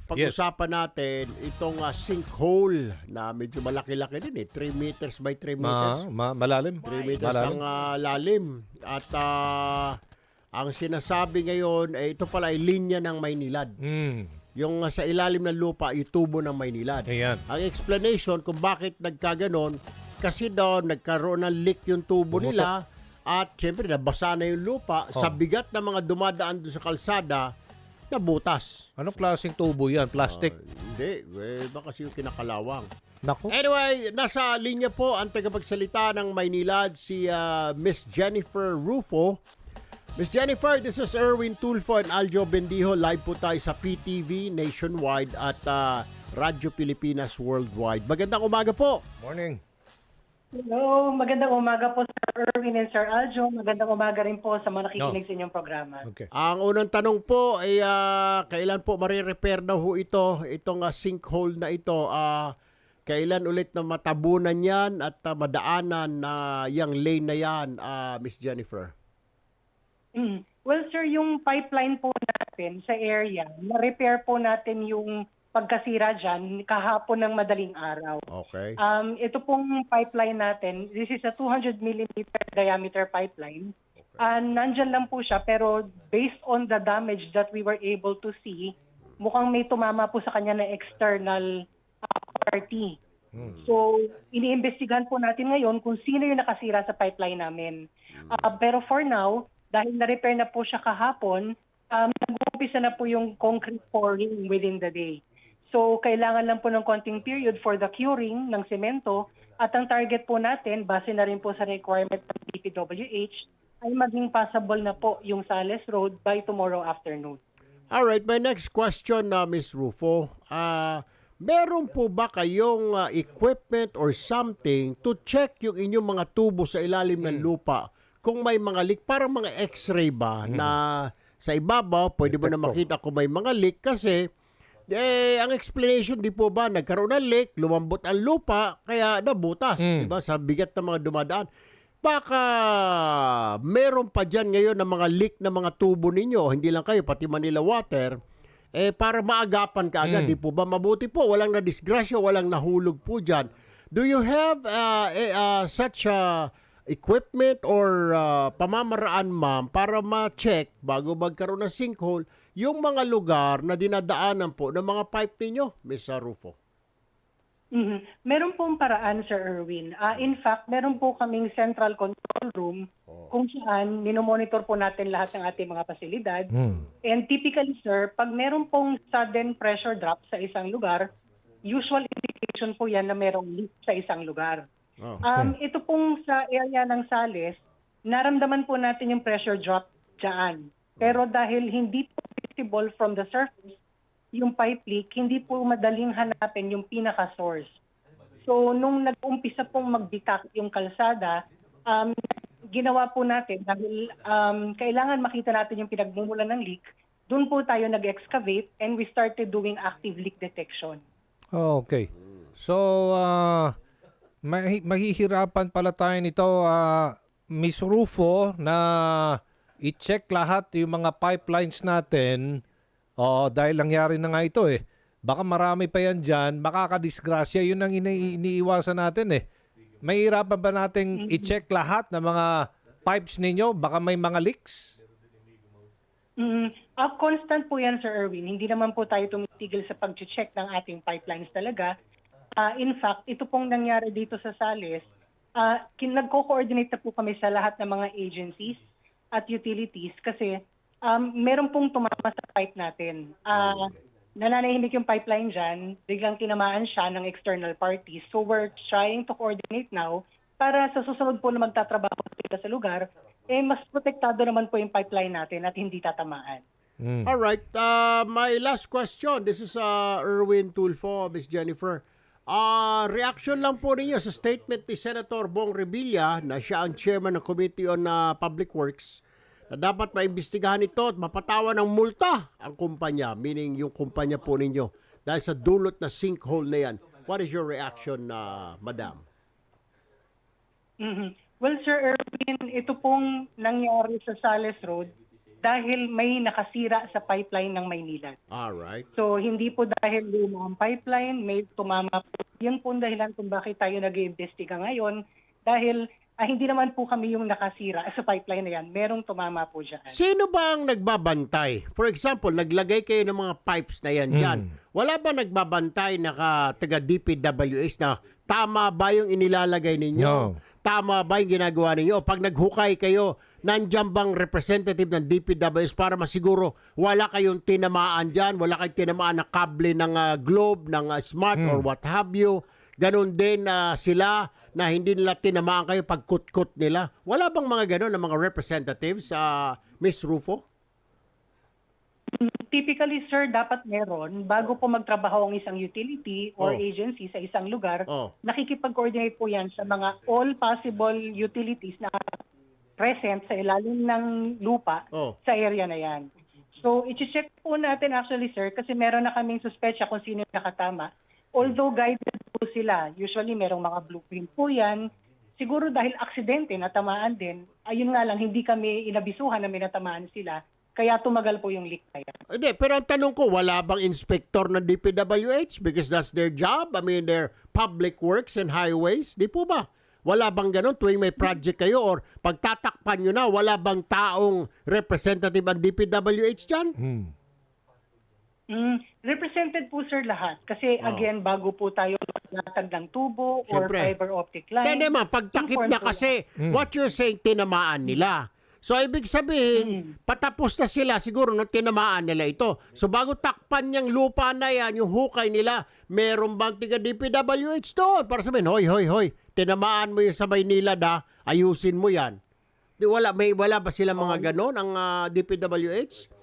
pag-usapan natin itong sinkhole na medyo malaki-laki din 3 meters by 3 meters. Malalim. 3 meters ang lalim. At ang sinasabi ngayon, ito pala ay linya ng Maynilad. Yung sa ilalim ng lupa, yung tubo ng Maynilad. Ayan. Ang explanation kung bakit nagkaganon, kasi daw nagkaroon ng leak yung tubo nila at syempre nabasa na yung lupa sa bigat ng mga dumadaan doon sa kalsada, nabutas. Anong klaseng tubo yan? Plastic? Hindi, baka kasi yung kinakalawang. Naku. Anyway, nasa linya po ang tagapagsalita ng Maynilad, si Miss Jennifer Rufo. Miss Jennifer, this is Erwin Tulfo and Aljo Bendijo. Live po tayo sa PTV Nationwide at Radyo Pilipinas Worldwide. Magandang umaga po. Morning. Hello, magandang umaga po Sir Erwin and Sir Aljo. Magandang umaga rin po sa mga nakikinig sa inyong programa. Okay. Ang unang tanong po ay kailan po marirepair na ho itong sinkhole na ito? Kailan ulit na matabunan yan at madaanan na yung lane na yan, Miss Jennifer? Well, sir, yung pipeline po natin sa area, na-repair po natin yung pagkasira dyan kahapon ng madaling araw. Okay. Ito pong pipeline natin, this is a 200 millimeter diameter pipeline. Nandyan lang po siya, pero based on the damage that we were able to see, mukhang may tumama po sa kanya na external party. So, iniimbestigahan po natin ngayon kung sino yung nakasira sa pipeline namin. Pero for now, dahil na-repair na po siya kahapon, nag-uumpisa na po yung concrete pouring within the day. So, kailangan lang po ng konting period for the curing ng semento at ang target po natin, base na rin po sa requirement ng DPWH, ay maging passable na po yung Sales Road by tomorrow afternoon. Alright, my next question, Miss Rufo. Meron po ba kayong equipment or something to check yung inyong mga tubo sa ilalim ng lupa kung may mga leak? Parang mga x-ray ba na sa ibabaw, pwede ba na makita kung may mga leak? Kasi ang explanation, di po ba, nagkaroon ng leak, lumambot ang lupa, kaya nabutas, di ba, sa bigat ng mga dumadaan. Baka meron pa dyan ngayon ng mga leak na mga tubo ninyo, hindi lang kayo, pati Manila Water, para maagapan ka agad, di po ba? Mabuti po, walang na-disgrasya, walang nahulog po dyan. Do you have such equipment or pamamaraan, ma'am, para ma-check bago magkaroon ng sinkhole yung mga lugar na dinadaanan po ng mga pipe ninyo, Ms. Rufo? Meron pong paraan, Sir Erwin. In fact, meron po kaming central control room kung saan minomonitor po natin lahat ng ating mga pasilidad. And typically, sir, pag meron pong sudden pressure drop sa isang lugar, usual indication po yan na merong leak sa isang lugar. Ito pong sa area ng Sales, naramdaman po natin yung pressure drop dyan. Pero dahil hindi po visible from the surface, yung pipe leak, hindi po madaling hanapin yung pinaka-source. So, nung nag-umpisa pong magbitak yung kalsada, ginawa po natin, dahil kailangan makita natin yung pinagmumulan ng leak, doon po tayo nag-excavate and we started doing active leak detection. Okay. So, mahihirapan pala tayo nito, Miss Rufo, na i-check lahat yung mga pipelines natin. Dahil nangyari na nga ito Baka marami pa yan dyan, makakadisgrasya. Yun ang iniiwasan natin Mahihirapan ba nating i-check lahat ng mga pipes ninyo? Baka may mga leaks? Constant po yan, Sir Erwin. Hindi naman po tayo tumitigil sa pag-check ng ating pipelines talaga. In fact, ito pong nangyari dito sa Sales, nagko-coordinate na po kami sa lahat ng mga agencies at utilities kasi meron pong tumama sa pipe natin. Nananahimik yung pipeline dyan, biglang tinamaan siya ng external parties. So we're trying to coordinate now para sa susunod po na magtatrabaho sila sa lugar, mas protektado naman po yung pipeline natin at hindi tatamaan. Alright, my last question. This is Erwin Tulfo, Ms. Jennifer. Reaction lang po ninyo sa statement ni Senator Bong Revilla na siya ang chairman ng Committee on Public Works na dapat maimbestigahan ito at mapatawan ng multa ang kumpanya, meaning yung kumpanya po ninyo, dahil sa dulot na sinkhole na yan. What is your reaction, Madam? Well, Sir Erwin, ito pong nangyari sa Sales Road dahil may nakasira sa pipeline ng Maynilad. Alright. So, hindi po dahil luma ang pipeline, may tumama po. Yun po ang dahilan kung bakit tayo nag-iimbestiga ngayon. Dahil hindi naman po kami yung nakasira sa pipeline na yan. Merong tumama po dyan. Sino ba ang nagbabantay? For example, naglagay kayo ng mga pipes na yan dyan. Wala ba nagbabantay na taga DPWH na tama ba yung inilalagay ninyo? No. Tama ba yung ginagawa ninyo? Pag naghukay kayo, nandiyan bang representative ng DPWH para masiguro wala kayong tinamaan dyan, wala kayong tinamaan na kable ng globe, ng smart or what have you? Ganon din sila na hindi nila tinamaan kayo pag kut-kut nila. Wala bang mga ganon na mga representatives, Miss Rufo? Typically, sir, dapat meron, bago po magtrabaho ang isang utility or agency sa isang lugar, nakikipag-coordinate po yan sa mga all possible utilities na present sa ilalim ng lupa sa area na yan. So, i-check po natin actually, sir, kasi meron na kaming suspetsya kung sino yung nakatama. Although guided po sila, usually merong mga blueprint po yan. Siguro dahil aksidente, natamaan din, ayun nga lang, hindi kami inabisuhan na may natamaan sila. Kaya tumagal po yung leak na yan. Hindi, pero ang tanong ko, wala bang inspector ng DPWH? Because that's their job. I mean, their public works and highways. Di po ba? Wala bang ganun tuwing may project kayo or pagtatakpan nyo na, wala bang taong representative ang DPWH dyan? Represented po, sir, lahat. Kasi again, bago po tayo maglatag ng tubo or Siyempre. fiber optic line. Hindi naman, pagtakip informed na po kasi, what you're saying, tinamaan nila. So, ibig sabihin, patapos na sila siguro nung tinamaan nila ito. So, bago takpan niyang lupa na yan, yung hukay nila, meron bang tiga DPWH doon? Para sabihin, hoy, tinamaan mo yung sa Maynilad, ayusin mo yan. Wala ba sila mga ganon, ang DPWH?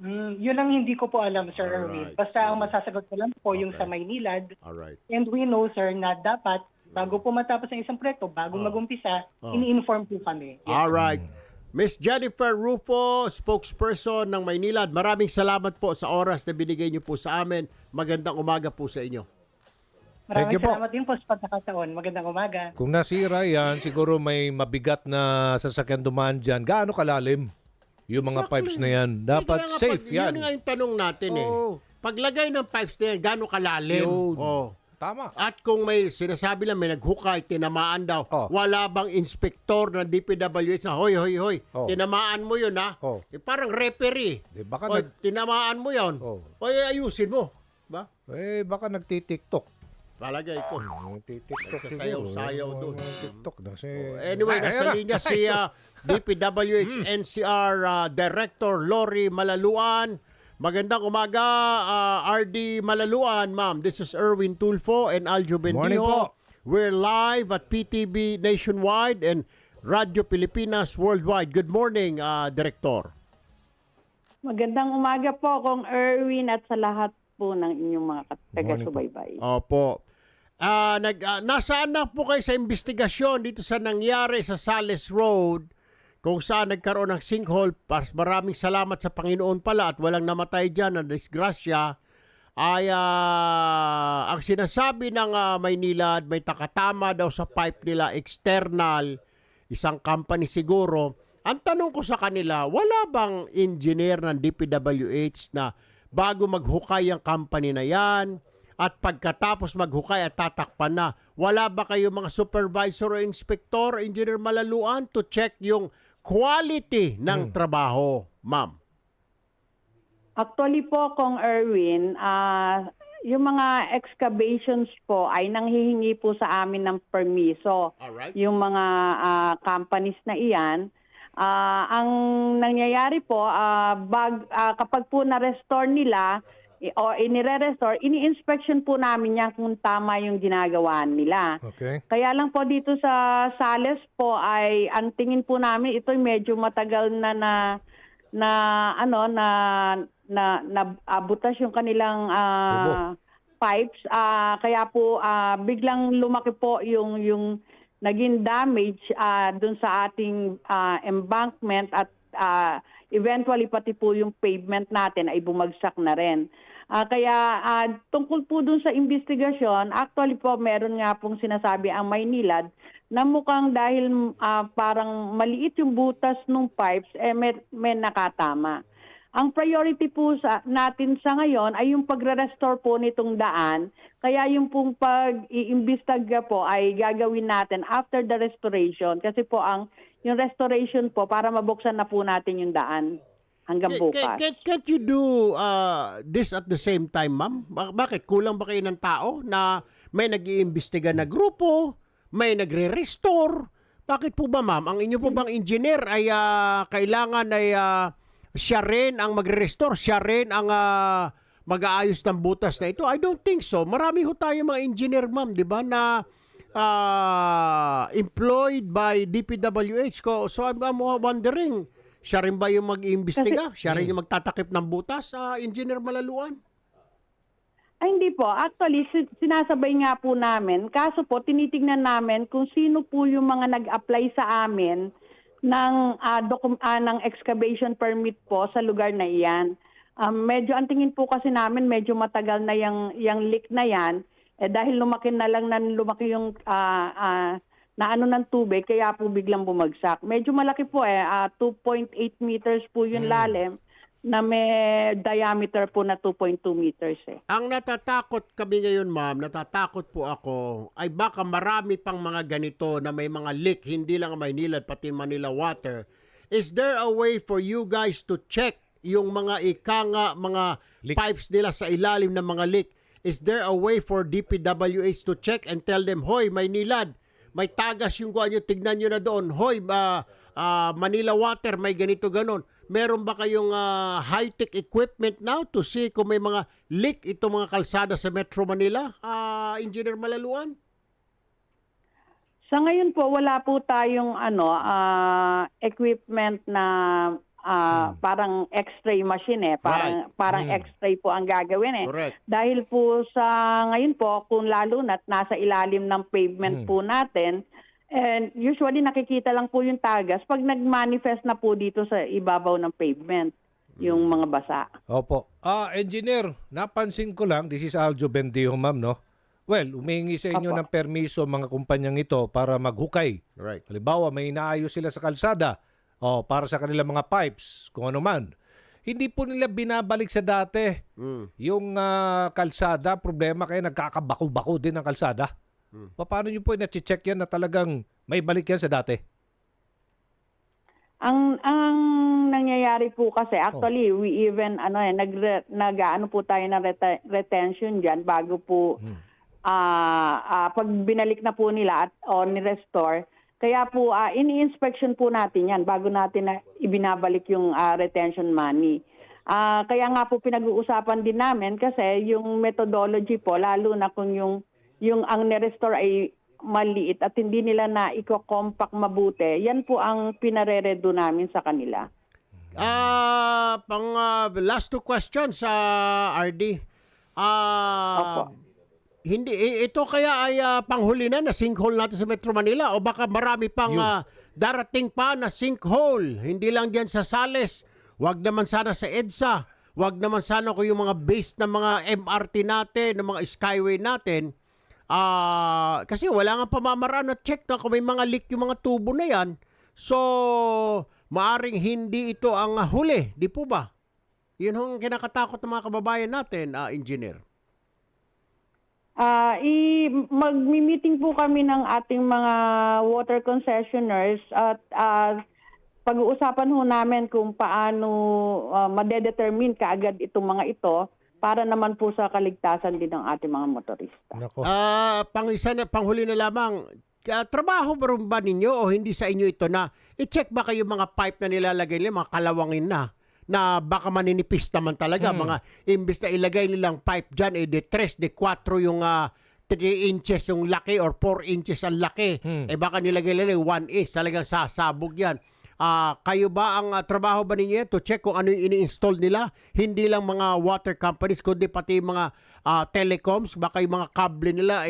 Yun ang hindi ko po alam, Sir Erwin. Basta ang masasagot ko lang po yung sa Maynilad. Alright. And we know, sir, na dapat bago po matapos ang isang proyekto, bago mag-umpisa, ini-inform po kami. Yes. Alright. Miss Jennifer Rufo, spokesperson ng Maynilad, maraming salamat po sa oras na binigay niyo po sa amin. Magandang umaga po sa inyo. Maraming Thank you po. salamat din po sa pagkakataon. Magandang umaga. Kung nasira yan, siguro may mabigat na sasakyan dumaan dyan. Gaano kalalim yung mga pipes na yan? Dapat Hindi, safe yan. Yun nga yung tanong natin Paglagay ng pipes na yan, gano'ng kalalim? Tama. At kung may sinasabi lang, may naghukay, tinamaan daw, Oh. wala bang inspektor ng DPWH na, hoy, tinamaan mo yun parang referee. Di, baka tinamaan mo yun. Ayusin mo. Ba? baka nagtitiktok. Palagay ko. Nagtitiktok Nagsasayaw-sayaw doon. TikTok na si... Anyway, nasa linya si DPWH NCR Director Lori Malaluan. Magandang umaga, RD Malaluan, ma'am. This is Erwin Tulfo and Aljo Morning Bendijo. po. We're live at PTV Nationwide and Radyo Pilipinas Worldwide. Good morning, Director. Magandang umaga po kong Erwin at sa lahat po ng inyong mga taga-subaybay. Opo. Nasaan na po kayo sa investigasyon dito sa nangyari sa Sales Road kung saan nagkaroon ng sinkhole? Maraming salamat sa Panginoon pala at walang namatay dyan na disgrasya. Ay ang sinasabi ng Maynilad, may takatama daw sa pipe nila, external, isang company siguro. Ang tanong ko sa kanila, wala bang engineer ng DPWH na bago maghukay ang company na yan at pagkatapos maghukay at tatakpan na, wala ba kayo mga supervisor o inspector, Engineer Malaluan, to check yung quality ng trabaho, ma'am? Actually po kong Erwin, yung mga excavations po ay nanghihingi po sa amin ng permiso. Alright. Yung mga companies na iyan, ang nangyayari po, kapag po na-restore nila o inire-restore, ini-inspection po namin yan kung tama yung ginagawa nila. Okay. Kaya lang po dito sa Sales po ay ang tingin po namin ito medyo matagal na butas yung kanilang pipes, kaya po biglang lumaki po yung naging damage dun sa ating embankment at eventually pati po yung pavement natin ay bumagsak na rin. Kaya tungkol po dun sa investigasyon, actually po meron nga pong sinasabi ang Maynilad na mukhang dahil parang maliit yung butas ng pipes, may nakatama. Ang priority po natin sa ngayon ay yung pagre-restore po nitong daan. Kaya yung pong pag-iimbestiga po ay gagawin natin after the restoration. Kasi po yung restoration po para mabuksan na po natin yung daan hanggang bukas. Can't you do this at the same time, ma'am? Bakit? Kulang ba kayo ng tao na may nag-iimbestiga na grupo, may nagre-restore? Bakit po ba, ma'am? Ang inyo po bang engineer ay kailangan ay siya rin ang magre-restore, siya rin ang mag-aayos ng butas na ito? I don't think so. Marami ho tayo mga engineer, ma'am, di ba, na employed by DPWH. So I'm wondering, siya rin ba yung mag-iimbestiga? Siya rin yung magtatakip ng butas, Engineer Malaluan? Ay, hindi po. Actually, sinasabay nga po namin. Kaso po, tinitingnan namin kung sino po yung mga nag-apply sa amin ng excavation permit po sa lugar na iyan. Medyo ang tingin po kasi namin medyo matagal na yung leak na yan. Dahil lumaki yung naano ng tubig, kaya po biglang bumagsak. Medyo malaki po 2.8 meters po yung lalim na may diameter po na 2.2 meters Ang natatakot kami ngayon, ma'am, natatakot po ako, ay baka marami pang mga ganito na may mga leak, hindi lang Maynila, pati Manila Water. Is there a way for you guys to check yung mga mga Leak. pipes nila sa ilalim ng mga leak? Is there a way for DPWH to check and tell them, hoy, Maynilad, may tagas yung kuha nyo, tignan nyo na doon. Hoy, Manila Water, may ganito ganon. Meron ba kayong high-tech equipment now to see kung may mga leak itong mga kalsada sa Metro Manila, Engineer Malaluan? Sa ngayon po, wala po tayong equipment na parang x-ray machine Parang Right. x-ray po ang gagawin Correct. Dahil po sa ngayon po, kung lalo na't nasa ilalim ng pavement po natin, and usually nakikita lang po yung tagas pag nag-manifest na po dito sa ibabaw ng pavement, yung mga basa. Opo. Engineer, napansin ko lang, this is Aljo Bendijo, ma'am, no? Well, humingi sa inyo Opo. ng permiso mga kumpanyang ito para maghukay. Right. Halimbawa, may inaayos sila sa kalsada para sa kanilang mga pipes, kung ano man. Hindi po nila binabalik sa dati. Yung kalsada, problema kaya nagkakabako-bako din ang kalsada. Paano nyo po na-check yan na talagang may balik yan sa dati? Ang nangyayari po kasi, actually, we even nag-ano po tayo ng retention diyan bago po pag binalik na po nila o ni-restore. Kaya po ini-inspection po natin yan bago natin na ibinabalik yung retention money. Kaya nga po pinag-uusapan din namin kasi yung methodology po, lalo na kung yung ang ni-restore ay maliit at hindi nila na i-compact mabuti, yan po ang pinare-redo namin sa kanila. Last two questions sa RD. Opo. Hindi ito kaya ay panghuli na sinkhole natin sa Metro Manila o baka marami pang darating pa na sinkhole, hindi lang diyan sa Sales, wag naman sana sa EDSA, wag naman sana kung yung mga base ng mga MRT natin, ng mga skyway natin. Kasi wala nga pamamaraan na check na kung may mga leak yung mga tubo na yan. So, maaring hindi ito ang huli. Di po ba? Yun ang kinakatakot ng mga kababayan natin, engineer. Magmi-meeting po kami ng ating mga water concessionaires at pag-uusapan ho namin kung paano madedetermine kaagad itong mga ito para naman po sa kaligtasan din ng ating mga motorista. Nako. Panghuli na lamang, trabaho ba ninyo o hindi sa inyo ito na i-check ba kayo mga pipe na nilalagay nila, mga kalawangin na baka maninipis naman talaga, mga imbis na ilagay nilang pipe dyan, de 3, de 4 yung 3 inches yung laki or 4 inches ang laki, baka nilagay nila 1 inch, talagang sasabog yan. Kayo ba, ang trabaho ba ninyo to check kung ano yung ini-install nila? Hindi lang mga water companies, kundi pati mga telecoms, baka yung mga kable nila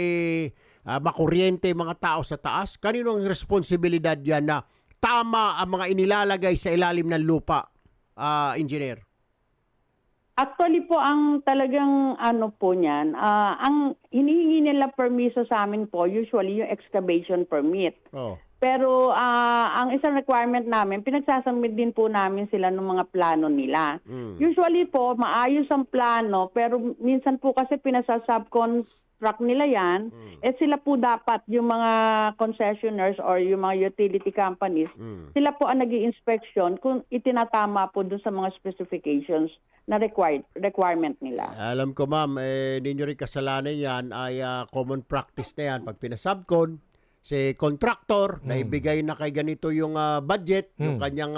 makuryente mga tao sa taas. Kanino ang responsibilidad yan na tama ang mga inilalagay sa ilalim ng lupa, engineer? Actually po, ang talagang ano po niyan, ang hinihingi nila permiso sa amin po, usually yung excavation permit. Oh. Pero ang isang requirement namin, pinagsasubmit din po namin sila ng mga plano nila. Usually po, maayos ang plano, pero minsan po kasi pinasa-subcontract nila yan, sila po dapat, yung mga concessionaires or yung mga utility companies, sila po ang nag-i-inspection kung itinatama po dun sa mga specifications na requirement nila. Alam ko ma'am, ninyo rin kasalanan yan ay common practice na yan. Pag pinasubcon, si contractor na ibigay na kay ganito yung budget, yung kanyang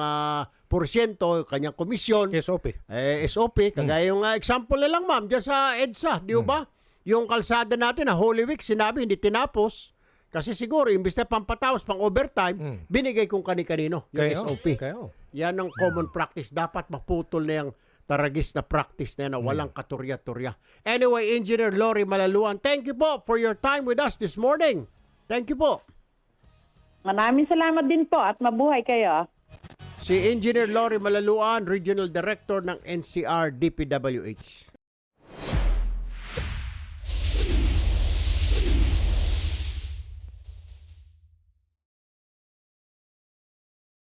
porsyento, yung kanyang komisyon, SOP. SOP, kagaya yung example na lang ma'am, dyan sa EDSA, di ba? Yung kalsada natin na Holy Week, sinabi hindi tinapos. Kasi siguro, imbis na pampataos, pang overtime, binigay kung kani-kanino yung SOP. Yan ang common practice. Dapat maputol na yung taragis na practice na yan na walang katurya-turya. Anyway, Engineer Lori Malaluan, thank you po for your time with us this morning. Thank you po. Maraming salamat din po at mabuhay kayo. Si Engineer Lori Malaluan, Regional Director ng NCR DPWH.